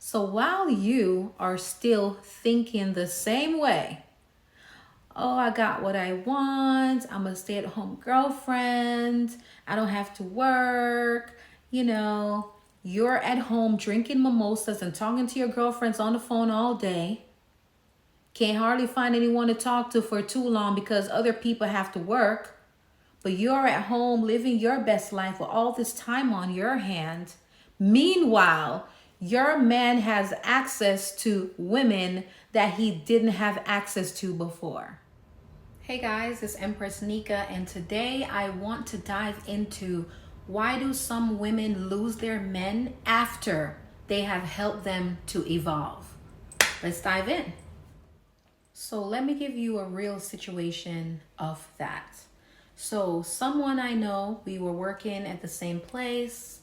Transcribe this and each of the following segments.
So while you are still thinking the same way, oh, I got what I want, I'm a stay at home girlfriend, I don't have to work, you know, you're at home drinking mimosas and talking to your girlfriends on the phone all day, can't hardly find anyone to talk to for too long because other people have to work, but you're at home living your best life with all this time on your hand. Meanwhile, your man has access to women that he didn't have access to before. Hey guys, it's Empress Nika, and today I want to dive into why do some women lose their men after they have helped them to evolve. Let's dive in. So let me give you a real situation of that. So someone I know, we were working at the same place.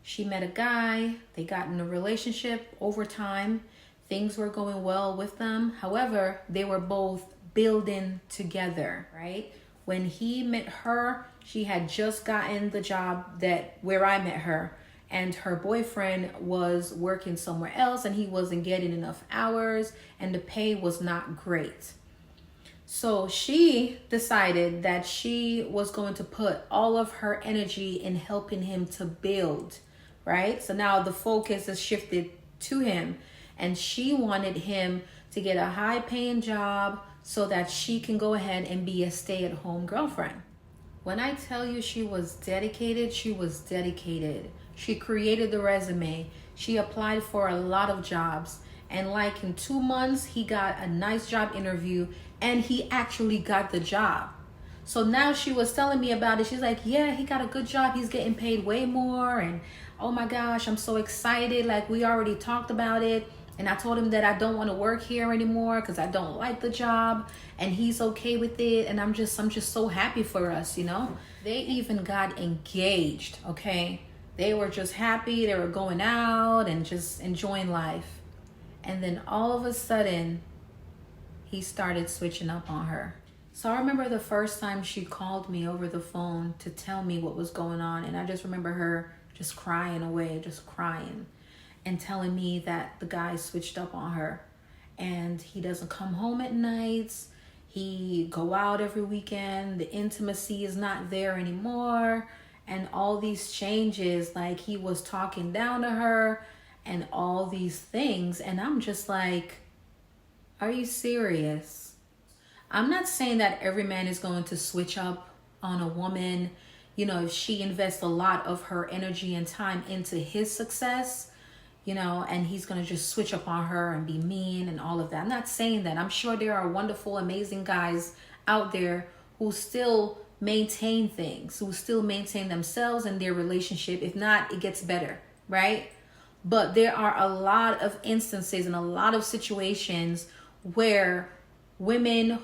She met a guy, they got in a relationship over time. Things were going well with them. However, they were both building together, right? When he met her, she had just gotten the job that where I met her, and her boyfriend was working somewhere else and he wasn't getting enough hours and the pay was not great. So she decided that she was going to put all of her energy in helping him to build, right? So now the focus is shifted to him, and she wanted him to get a high paying job so that she can go ahead and be a stay at home girlfriend. When I tell you she was dedicated, she was dedicated. She created the resume. She applied for a lot of jobs. And like in 2 months, he got a nice job interview and he actually got the job. So now she was telling me about it. She's like, yeah, he got a good job. He's getting paid way more. And oh my gosh, I'm so excited. Like we already talked about it. And I told him that I don't want to work here anymore because I don't like the job, and he's okay with it. And I'm just so happy for us, you know. They even got engaged, okay? They were just happy. They were going out and just enjoying life. And then all of a sudden, he started switching up on her. So I remember the first time she called me over the phone to tell me what was going on. And I just remember her just crying away, just crying, and telling me that the guy switched up on her and he doesn't come home at nights. He go out every weekend. The intimacy is not there anymore. And all these changes, like he was talking down to her and all these things. And I'm just like, are you serious? I'm not saying that every man is going to switch up on a woman. You know, if she invests a lot of her energy and time into his success, you know, and he's going to just switch up on her and be mean and all of that. I'm not saying that. I'm sure there are wonderful, amazing guys out there who still maintain things, who still maintain themselves and their relationship. If not, it gets better, right? But there are a lot of instances and a lot of situations where women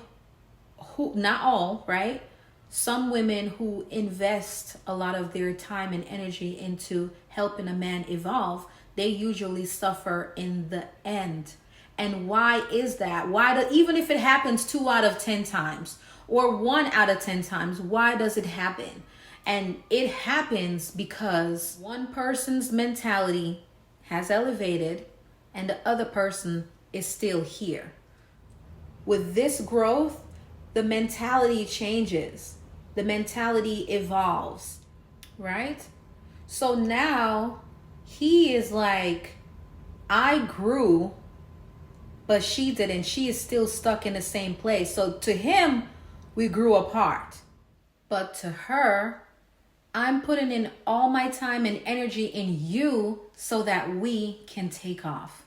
who, not all, right? Some women who invest a lot of their time and energy into helping a man evolve, they usually suffer in the end. And why is that? Even if it happens 2 out of 10 times or 1 out of 10 times, why does it happen? And it happens because one person's mentality has elevated and the other person is still here. With this growth, the mentality changes. The mentality evolves, right? So now he is like, I grew, but she didn't. She is still stuck in the same place. So to him, we grew apart. But to her, I'm putting in all my time and energy in you so that we can take off.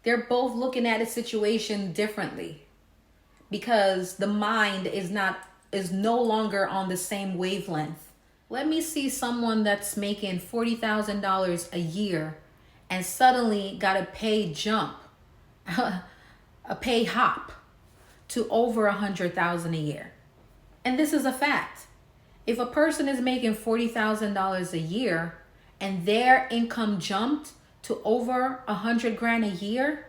They're both looking at a situation differently because the mind is no longer on the same wavelength. Let me see someone that's making $40,000 a year and suddenly got a pay jump, a pay hop to over $100,000 a year. And this is a fact. If a person is making $40,000 a year and their income jumped to over $100,000 a year,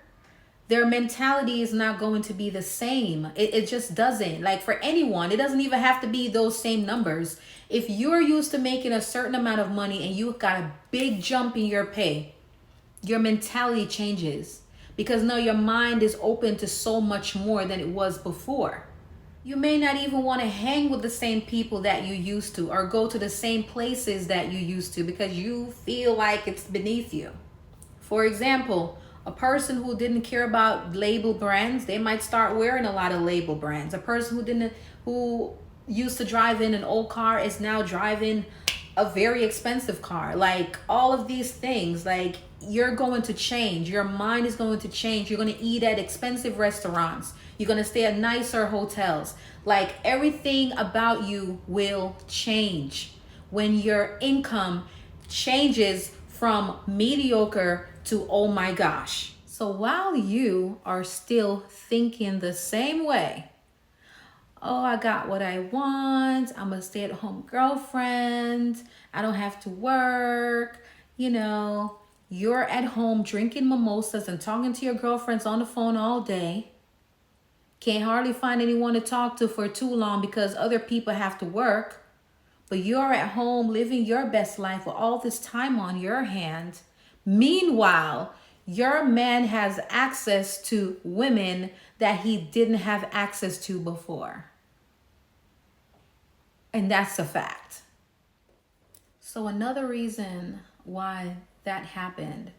their mentality is not going to be the same. It just doesn't. Like for anyone, it doesn't even have to be those same numbers. If you're used to making a certain amount of money and you got a big jump in your pay, Your mentality changes because now your mind is open to so much more than it was before. You may not even want to hang with the same people that you used to or go to the same places that you used to because you feel like it's beneath you. For example, a person who didn't care about label brands, they might start wearing a lot of label brands. A person who used to drive in an old car is now driving a very expensive car. Like all of these things, like you're going to change. Your mind is going to change. You're going to eat at expensive restaurants. You're going to stay at nicer hotels. Like everything about you will change when your income changes from mediocre to oh my gosh. So while you are still thinking the same way, oh, I got what I want, I'm a stay-at-home girlfriend, I don't have to work, you're at home drinking mimosas and talking to your girlfriends on the phone all day, can't hardly find anyone to talk to for too long because other people have to work, but you're at home living your best life with all this time on your hand. Meanwhile, your man has access to women that he didn't have access to before. And that's a fact. So another reason why that happened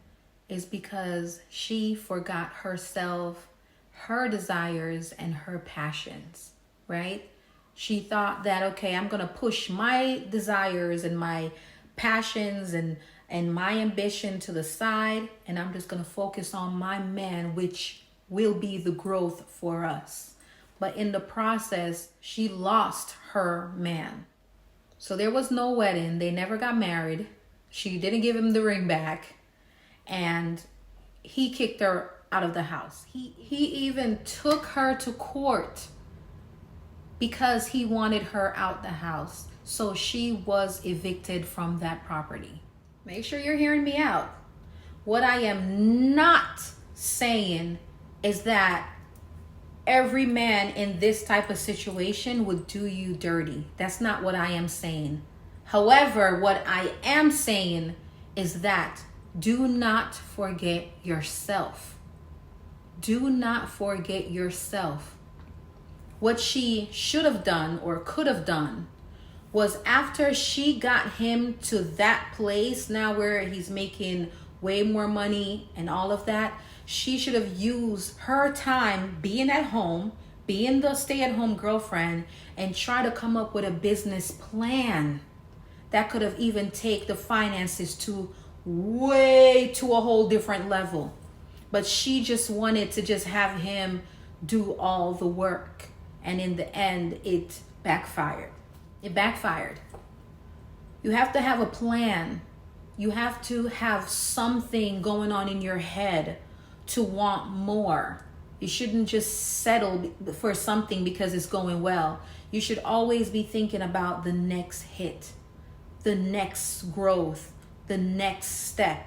is because she forgot herself, her desires, and her passions, right? She thought that, okay, I'm going to push my desires and my passions and my ambition to the side, and I'm just going to focus on my man, which will be the growth for us. But in the process, she lost her man. So there was no wedding. They never got married. She didn't give him the ring back. And he kicked her out of the house. He even took her to court because he wanted her out the house. So she was evicted from that property. Make sure you're hearing me out. What I am not saying is that every man in this type of situation would do you dirty. That's not what I am saying. However, what I am saying is that do not forget yourself. Do not forget yourself. What she should have done or could have done was after she got him to that place now where he's making way more money and all of that, she should have used her time being at home, being the stay-at-home girlfriend, and try to come up with a business plan that could have even take the finances to a whole different level. But she just wanted to just have him do all the work. And in the end, it backfired. It backfired. You have to have a plan. You have to have something going on in your head to want more. You shouldn't just settle for something because it's going well. You should always be thinking about the next hit, the next growth, the next step.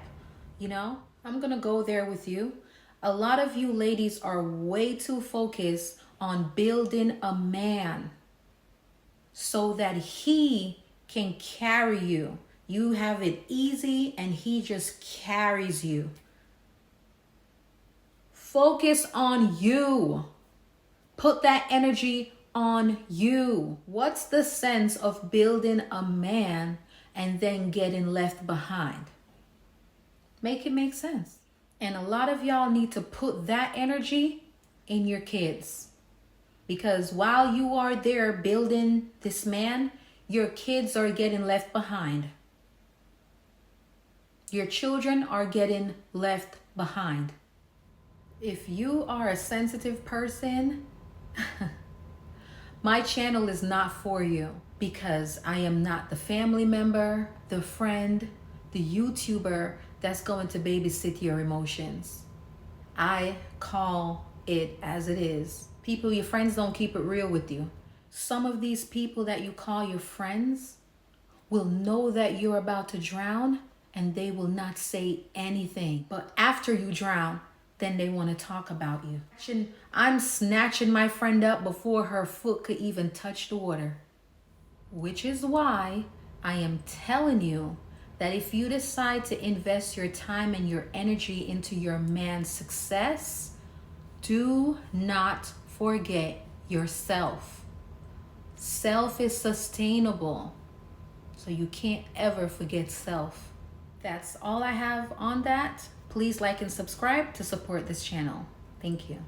I'm going to go there with you. A lot of you ladies are way too focused on building a man so that he can carry you. You have it easy and he just carries you. Focus on you. Put that energy on you. What's the sense of building a man and then getting left behind? Make it make sense. And a lot of y'all need to put that energy in your kids. Because while you are there building this man, your kids are getting left behind. Your children are getting left behind. If you are a sensitive person, my channel is not for you because I am not the family member, the friend, the YouTuber that's going to babysit your emotions. I call it as it is. People, your friends don't keep it real with you. Some of these people that you call your friends will know that you're about to drown and they will not say anything. But after you drown, then they want to talk about you. I'm snatching my friend up before her foot could even touch the water. Which is why I am telling you that if you decide to invest your time and your energy into your man's success, do not forget yourself. Self is sustainable, so you can't ever forget self. That's all I have on that. Please like and subscribe to support this channel. Thank you.